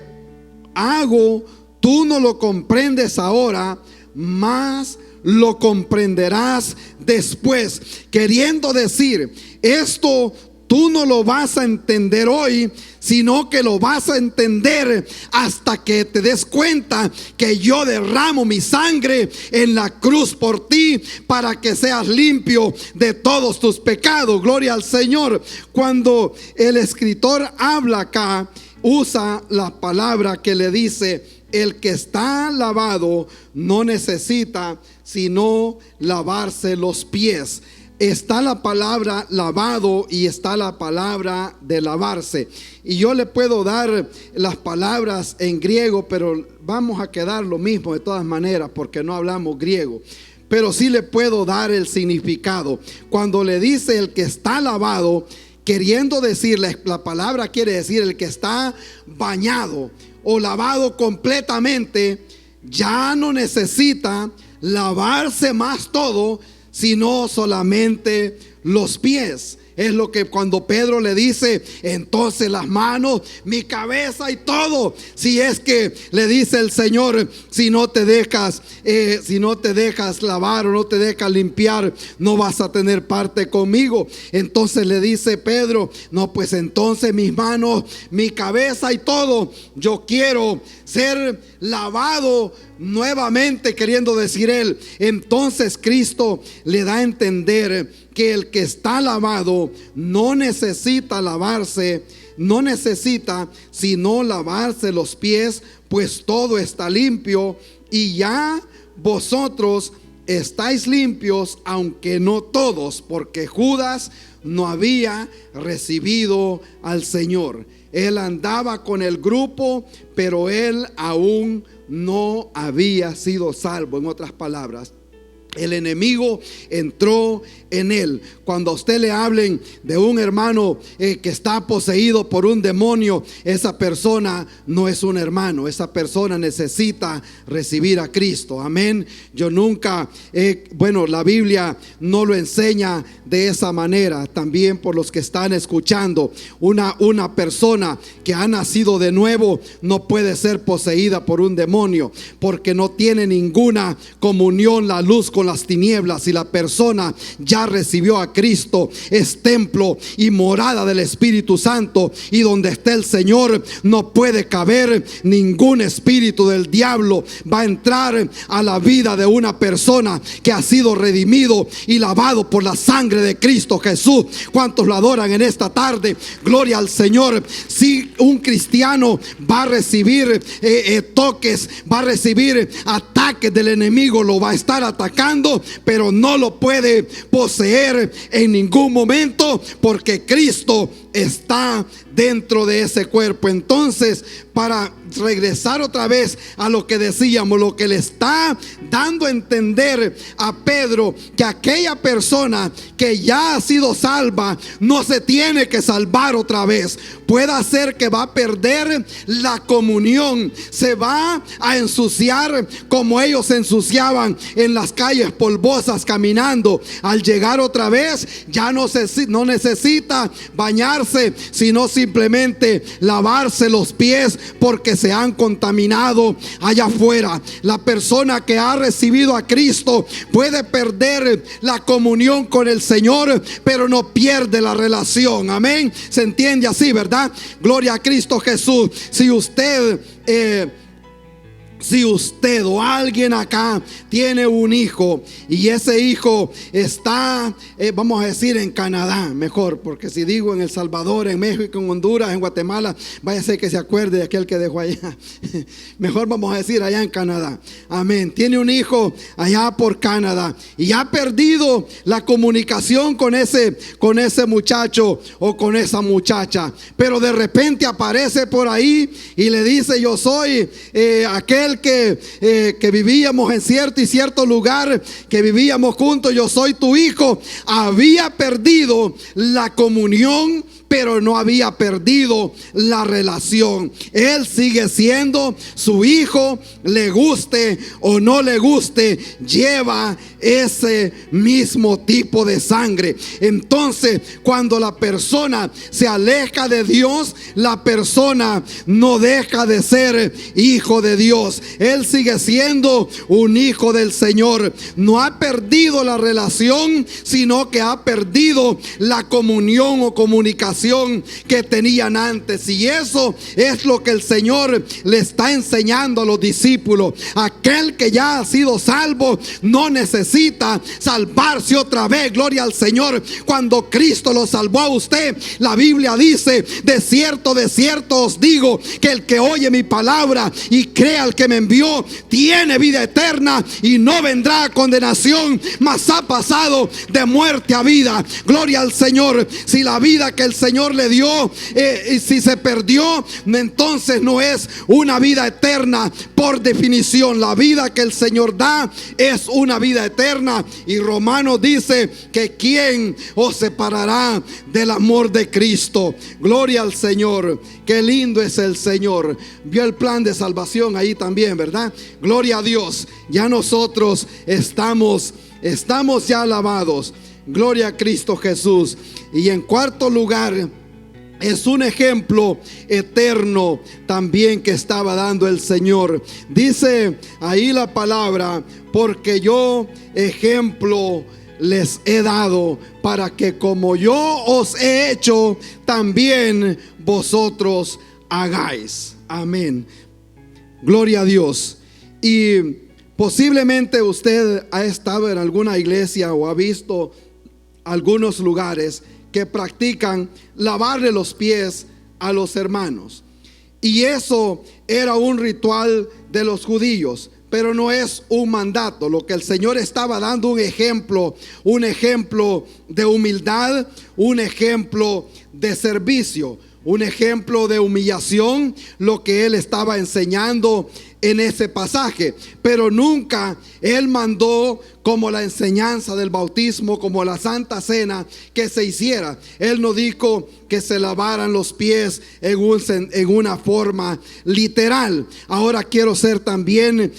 hago tú no lo comprendes ahora, mas lo comprenderás después. Queriendo decir, esto tú no lo vas a entender hoy, sino que lo vas a entender hasta que te des cuenta que yo derramo mi sangre en la cruz por ti, para que seas limpio de todos tus pecados. Gloria al Señor. Cuando el escritor habla acá, usa la palabra que le dice: el que está lavado no necesita sino lavarse los pies. Está la palabra lavado y está la palabra de lavarse. Y yo le puedo dar las palabras en griego, pero vamos a quedar lo mismo de todas maneras porque no hablamos griego. Pero sí le puedo dar el significado. Cuando le dice el que está lavado, queriendo decirle, la palabra quiere decir el que está bañado o lavado completamente, ya no necesita lavarse más todo, sino solamente los pies. Es lo que cuando Pedro le dice, entonces las manos, mi cabeza y todo. Si es que le dice el Señor, si no te dejas lavar o no te dejas limpiar, no vas a tener parte conmigo. Entonces le dice Pedro, no, pues entonces mis manos, mi cabeza y todo, yo quiero ser lavado nuevamente, queriendo decir él. Entonces Cristo le da a entender que el que está lavado no necesita lavarse, no necesita sino lavarse los pies, pues todo está limpio, y ya vosotros estáis limpios, aunque no todos, porque Judas no había recibido al Señor. Él andaba con el grupo, pero él aún no había sido salvo. En otras palabras, el enemigo entró en él. Cuando a usted le hablen de un hermano que está poseído por un demonio, esa persona no es un hermano. Esa persona necesita recibir a Cristo. Amén. Yo nunca, la Biblia no lo enseña de esa manera. También por los que están escuchando, una persona que ha nacido de nuevo no puede ser poseída por un demonio, porque no tiene ninguna comunión la luz con las tinieblas. Si la persona ya recibió a Cristo, es templo y morada del Espíritu Santo, y donde esté el Señor no puede caber ningún espíritu del diablo. Va a entrar a la vida de una persona que ha sido redimido y lavado por la sangre de Cristo Jesús. ¿Cuántos lo adoran en esta tarde? Gloria al Señor. Si un cristiano va a recibir toques, va a recibir ataques del enemigo, lo va a estar atacando, pero no lo puede poseer en ningún momento, porque Cristo está dentro de ese cuerpo. Entonces, para regresar otra vez a lo que decíamos, lo que le está dando a entender a Pedro, que aquella persona que ya ha sido salva no se tiene que salvar otra vez. Puede ser que va a perder la comunión, se va a ensuciar como ellos se ensuciaban en las calles polvosas caminando. Al llegar otra vez ya no necesita bañarse, sino simplemente lavarse los pies, porque se han contaminado allá afuera. La persona que ha recibido a Cristo puede perder la comunión con el Señor, pero no pierde la relación. Amén. Se entiende así, ¿verdad? Gloria a Cristo Jesús. Si usted o alguien acá tiene un hijo y ese hijo está, vamos a decir, en Canadá, mejor, porque si digo en El Salvador, en México, en Honduras, en Guatemala, vaya a ser que se acuerde de aquel que dejó allá. Mejor vamos a decir allá en Canadá. Amén. Tiene un hijo allá por Canadá y ha perdido la comunicación con ese muchacho o con esa muchacha, pero de repente aparece por ahí y le dice: yo soy aquel que vivíamos en cierto lugar, que vivíamos juntos, yo soy tu hijo. Había perdido la comunión, pero no había perdido la relación. Él sigue siendo su hijo, le guste o no le guste, lleva ese mismo tipo de sangre. Entonces, cuando la persona se aleja de Dios, la persona no deja de ser hijo de Dios. Él sigue siendo un hijo del Señor. No ha perdido la relación, sino que ha perdido la comunión o comunicación que tenían antes. Y eso es lo que el Señor le está enseñando a los discípulos. Aquel que ya ha sido salvo no necesita salvarse otra vez. Gloria al Señor. Cuando Cristo lo salvó a usted, la Biblia dice: de cierto os digo, que el que oye mi palabra y crea al que me envió tiene vida eterna y no vendrá a condenación, mas ha pasado de muerte a vida. Gloria al Señor. Si la vida que el Señor le dio, y si se perdió, entonces no es una vida eterna por definición. La vida que el Señor da es una vida eterna. Y Romanos dice que ¿quién os separará del amor de Cristo? Gloria al Señor. Qué lindo es el Señor. Vio el plan de salvación ahí también, ¿verdad? Gloria a Dios. Ya nosotros estamos ya lavados. Gloria a Cristo Jesús. Y en cuarto lugar, es un ejemplo eterno también que estaba dando el Señor. Dice ahí la palabra: porque yo ejemplo les he dado, para que como yo os he hecho, también vosotros hagáis. Amén. Gloria a Dios. Y posiblemente usted ha estado en alguna iglesia o ha visto algunos lugares que practican lavarle los pies a los hermanos. Y eso era un ritual de los judíos, pero no es un mandato. Lo que el Señor estaba dando un ejemplo de humildad, un ejemplo de servicio, un ejemplo de humillación, lo que Él estaba enseñando en ese pasaje. Pero nunca Él mandó, como la enseñanza del bautismo, como la Santa Cena, que se hiciera. Él no dijo que se lavaran los pies en una forma literal. Ahora quiero ser también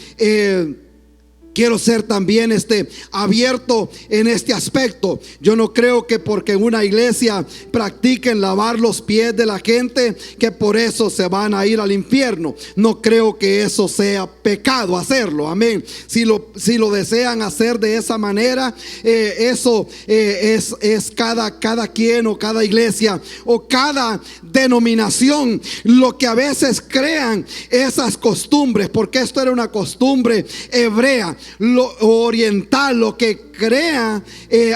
abierto en este aspecto. Yo no creo que porque en una iglesia practiquen lavar los pies de la gente, que por eso se van a ir al infierno. No creo que eso sea pecado hacerlo. Amén. Si lo desean hacer de esa manera, eso es cada quien o cada iglesia o cada denominación lo que a veces crean esas costumbres, porque esto era una costumbre hebrea, lo oriental, lo que crea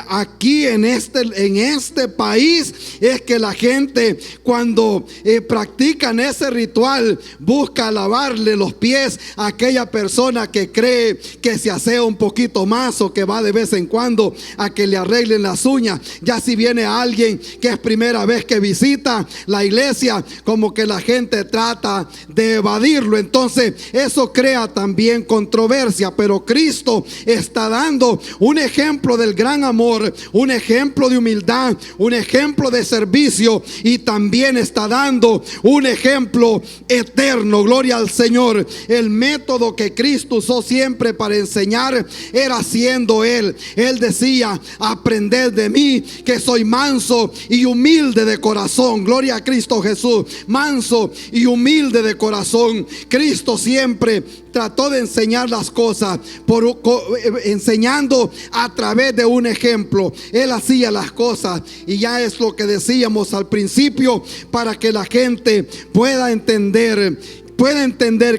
aquí en este país es que la gente cuando practican ese ritual busca lavarle los pies a aquella persona que cree que se asea un poquito más o que va de vez en cuando a que le arreglen las uñas. Ya si viene alguien que es primera vez que visita la iglesia, como que la gente trata de evadirlo. Entonces eso crea también controversia. Pero Cristo está dando un ejemplo del gran amor, un ejemplo de humildad, un ejemplo de servicio, y también está dando un ejemplo eterno. Gloria al Señor. El método que Cristo usó siempre para enseñar era siendo Él. Él decía: aprended de mí, que soy manso y humilde de corazón. Gloria a Cristo Jesús, manso y humilde de corazón. Cristo siempre trató de enseñar las cosas enseñando a través de un ejemplo. Él hacía las cosas, y ya es lo que decíamos al principio, para que la gente pueda entender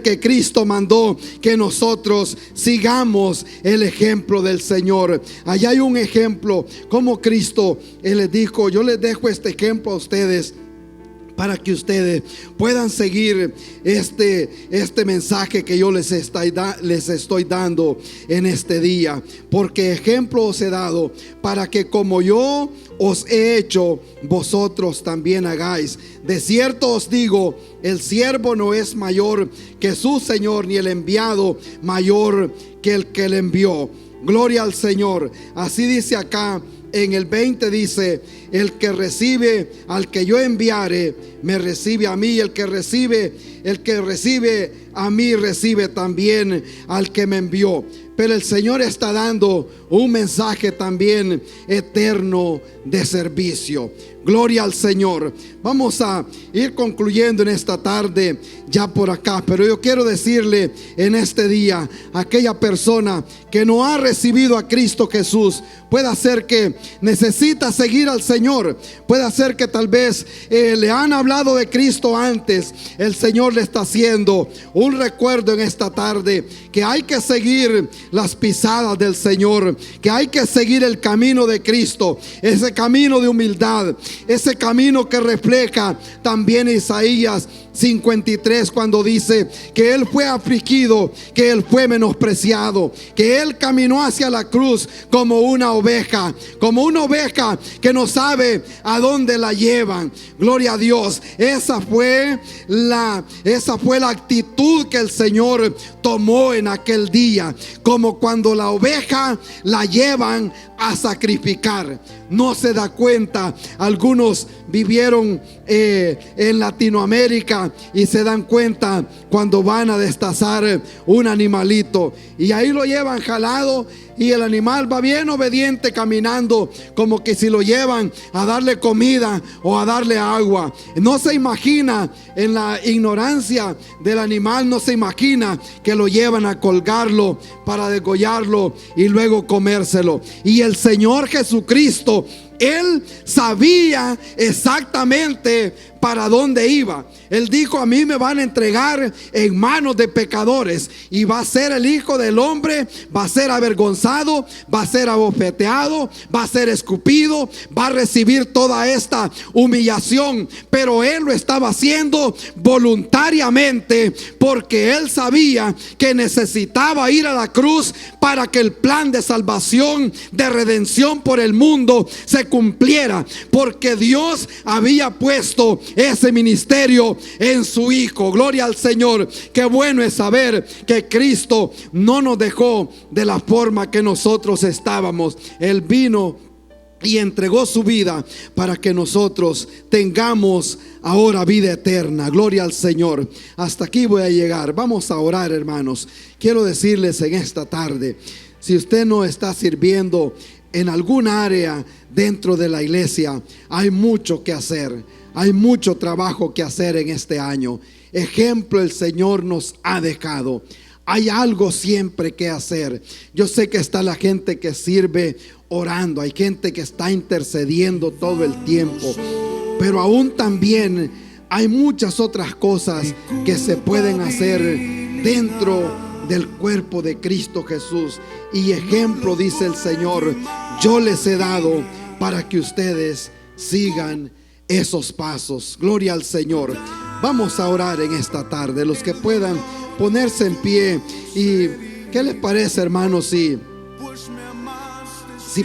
que Cristo mandó que nosotros sigamos el ejemplo del Señor. Allá hay un ejemplo, como Cristo, Él les dijo: yo les dejo este ejemplo a ustedes, para que ustedes puedan seguir este mensaje que yo les estoy dando en este día. Porque ejemplo os he dado, para que como yo os he hecho, vosotros también hagáis. De cierto os digo, el siervo no es mayor que su Señor, ni el enviado mayor que el que le envió. Gloria al Señor. Así dice acá en el 20, dice: el que recibe al que yo enviare, me recibe a mí. El que recibe a mí, recibe también al que me envió. Pero el Señor está dando un mensaje también eterno de servicio. Gloria al Señor. Vamos a ir concluyendo en esta tarde ya por acá, pero yo quiero decirle en este día a aquella persona que no ha recibido a Cristo Jesús, puede ser que necesita seguir al Señor, puede ser que tal vez le han hablado de Cristo antes. El Señor le está haciendo un recuerdo en esta tarde, que hay que seguir las pisadas del Señor, que hay que seguir el camino de Cristo, ese camino de humildad, ese camino que refleja también Isaías 53, cuando dice que Él fue afligido, que Él fue menospreciado, que Él caminó hacia la cruz como una oveja que no sabe a dónde la llevan. Gloria a Dios. Esa fue la actitud que el Señor tomó en aquel día, como cuando la oveja la llevan a sacrificar. No se da cuenta. Algunos vivieron en Latinoamérica y se dan cuenta cuando van a destazar un animalito, y ahí lo llevan jalado, y el animal va bien obediente caminando, como que si lo llevan a darle comida o a darle agua. No se imagina, en la ignorancia del animal, no se imagina que lo llevan a colgarlo para degollarlo y luego comérselo. Y el Señor Jesucristo, Él sabía exactamente para dónde iba. Él dijo: a mí me van a entregar en manos de pecadores, y va a ser el Hijo del Hombre, va a ser avergonzado, va a ser abofeteado, va a ser escupido, va a recibir toda esta humillación. Pero Él lo estaba haciendo voluntariamente, porque Él sabía que necesitaba ir a la cruz para que el plan de salvación, de redención por el mundo se cumpliera, porque Dios había puesto ese ministerio en su Hijo. Gloria al Señor. Qué bueno es saber que Cristo no nos dejó de la forma que nosotros estábamos. Él vino y entregó su vida para que nosotros tengamos ahora vida eterna. Gloria al Señor. Hasta aquí voy a llegar. Vamos a orar, hermanos. Quiero decirles en esta tarde, si usted no está sirviendo en algún área dentro de la iglesia, hay mucho que hacer. Hay mucho trabajo que hacer en este año. Ejemplo el Señor nos ha dejado. Hay algo siempre que hacer. Yo sé que está la gente que sirve orando, hay gente que está intercediendo todo el tiempo, pero aún también hay muchas otras cosas que se pueden hacer dentro del cuerpo de Cristo Jesús. Y ejemplo, dice el Señor, yo les he dado para que ustedes sigan esos pasos. Gloria al Señor. Vamos a orar en esta tarde. Los que puedan ponerse en pie. ¿Y qué les parece, hermanos, si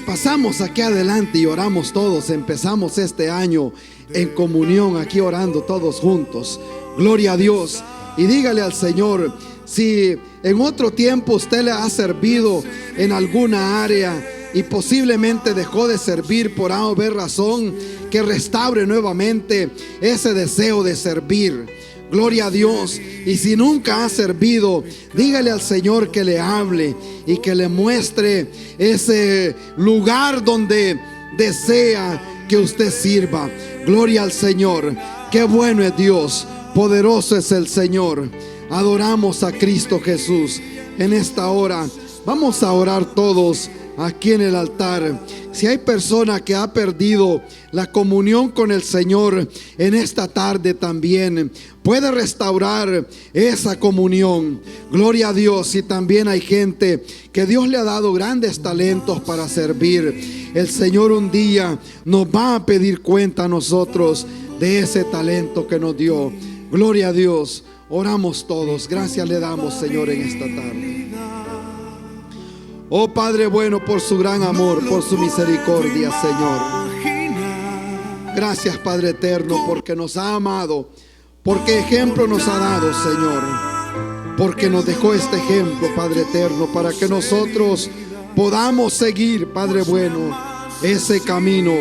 pasamos aquí adelante y oramos todos? Empezamos este año en comunión, aquí orando todos juntos. Gloria a Dios. Y dígale al Señor, si en otro tiempo usted le ha servido en alguna área y posiblemente dejó de servir por A o B razón, que restaure nuevamente ese deseo de servir. Gloria a Dios. Y si nunca ha servido, dígale al Señor que le hable y que le muestre ese lugar donde desea que usted sirva. Gloria al Señor. Qué bueno es Dios, poderoso es el Señor. Adoramos a Cristo Jesús. En esta hora vamos a orar todos aquí en el altar. Si hay persona que ha perdido la comunión con el Señor, en esta tarde también puede restaurar esa comunión. Gloria a Dios. Y también hay gente que Dios le ha dado grandes talentos para servir. El Señor un día nos va a pedir cuenta a nosotros de ese talento que nos dio. Gloria a Dios. Oramos todos. Gracias le damos, Señor, en esta tarde. Oh Padre bueno, por su gran amor, por su misericordia, Señor. Gracias, Padre eterno, porque nos ha amado, porque ejemplo nos ha dado, Señor, porque nos dejó este ejemplo, Padre eterno, para que nosotros podamos seguir, Padre bueno, ese camino,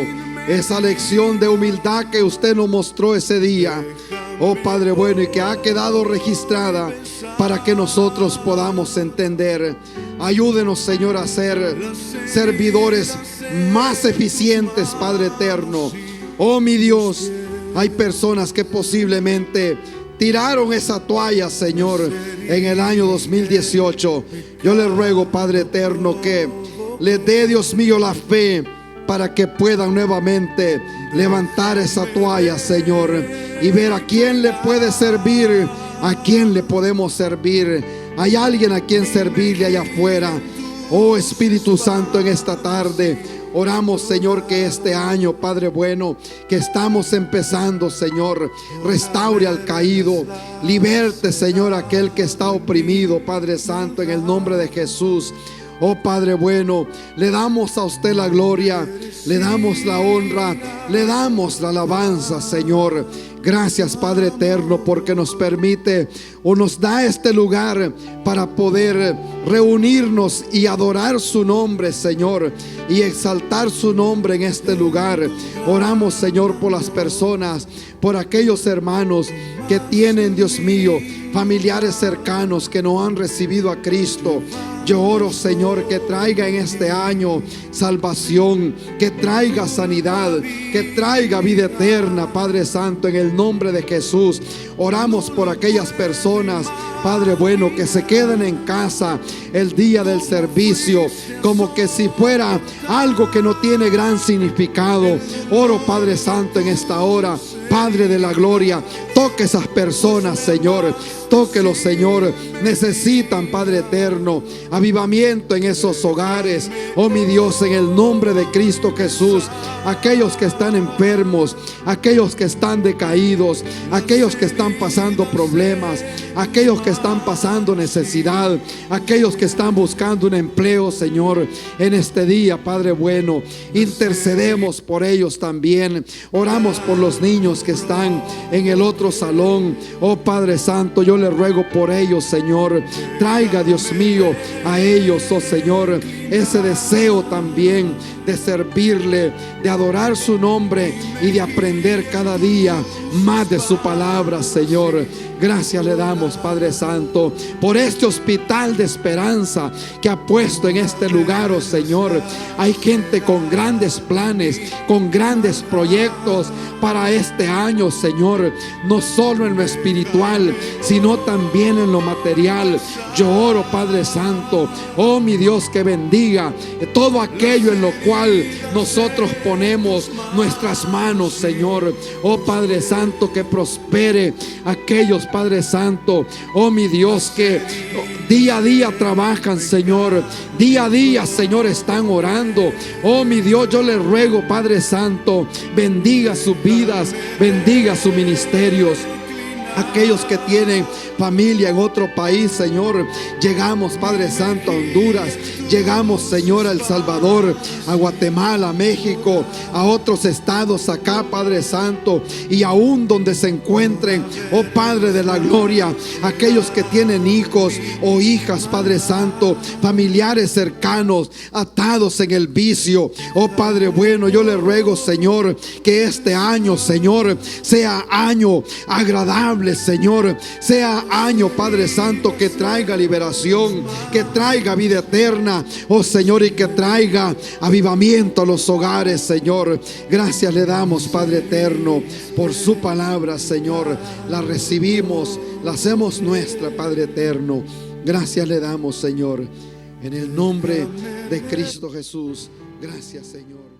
esa lección de humildad que usted nos mostró ese día. Oh Padre bueno, y que ha quedado registrada para que nosotros podamos entender. Ayúdenos, Señor, a ser servidores más eficientes, Padre eterno. Oh mi Dios, hay personas que posiblemente tiraron esa toalla, Señor, en el año 2018. Yo le ruego, Padre eterno, que le dé, Dios mío, la fe para que puedan nuevamente levantar esa toalla, Señor, y ver a quién le puede servir, a quién le podemos servir. Hay alguien a quien servirle allá afuera. Oh Espíritu Santo, en esta tarde oramos, Señor, que este año, Padre bueno, que estamos empezando, Señor, restaure al caído, liberte, Señor, aquel que está oprimido, Padre Santo, en el nombre de Jesús. Oh Padre bueno, le damos a usted la gloria, le damos la honra, le damos la alabanza, Señor. Gracias, Padre eterno, porque nos permite o nos da este lugar para poder reunirnos y adorar su nombre, Señor, y exaltar su nombre en este lugar. Oramos, Señor, por las personas, por aquellos hermanos que tienen, Dios mío, familiares cercanos que no han recibido a Cristo. Yo oro, Señor, que traiga en este año salvación, que traiga sanidad, que traiga vida eterna, Padre Santo, en el nombre de Jesús. Oramos por aquellas personas, Padre bueno, que se quedan en casa el día del servicio, como que si fuera algo que no tiene gran significado. Oro, Padre Santo, en esta hora, Padre de la gloria, toque esas personas, Señor. Tóquelos, Señor. Necesitan, Padre eterno, avivamiento en esos hogares. Oh mi Dios, en el nombre de Cristo Jesús. Aquellos que están enfermos, aquellos que están decaídos, aquellos que están pasando problemas, aquellos que están pasando necesidad, aquellos que están buscando un empleo, Señor, en este día, Padre bueno, intercedemos por ellos también. Oramos por los niños que están en el otro salón. Oh Padre Santo, yo le ruego por ellos, Señor. Traiga, Dios mío, a ellos, oh Señor, ese deseo también de servirle, de adorar su nombre y de aprender cada día más de su palabra, Señor. Gracias le damos, Padre Santo, por este hospital de esperanza que ha puesto en este lugar, oh Señor. Hay gente con grandes planes, con grandes proyectos para este año, Señor, no solo en lo espiritual, sino sino también en lo material. Yo oro, Padre Santo, oh mi Dios, que bendiga todo aquello en lo cual nosotros ponemos nuestras manos, Señor. Oh Padre Santo, que prospere aquellos, Padre Santo, oh mi Dios, que día a día trabajan, Señor. Día a día, Señor, están orando. Oh mi Dios, yo les ruego, Padre Santo, bendiga sus vidas, bendiga sus ministerios. Aquellos que tienen familia en otro país, Señor, llegamos, Padre Santo, a Honduras, llegamos, Señor, a El Salvador, a Guatemala, a México, a otros estados acá, Padre Santo, y aún donde se encuentren, oh Padre de la gloria, aquellos que tienen hijos o hijas, Padre Santo, familiares cercanos, atados en el vicio, oh Padre bueno, yo le ruego, Señor, que este año, Señor, sea año agradable, Señor, sea año, Padre Santo, que traiga liberación, que traiga vida eterna, oh Señor, y que traiga avivamiento a los hogares, Señor. Gracias le damos, Padre eterno, por su palabra, Señor. La recibimos, la hacemos nuestra, Padre eterno. Gracias le damos, Señor, en el nombre de Cristo Jesús. Gracias, Señor.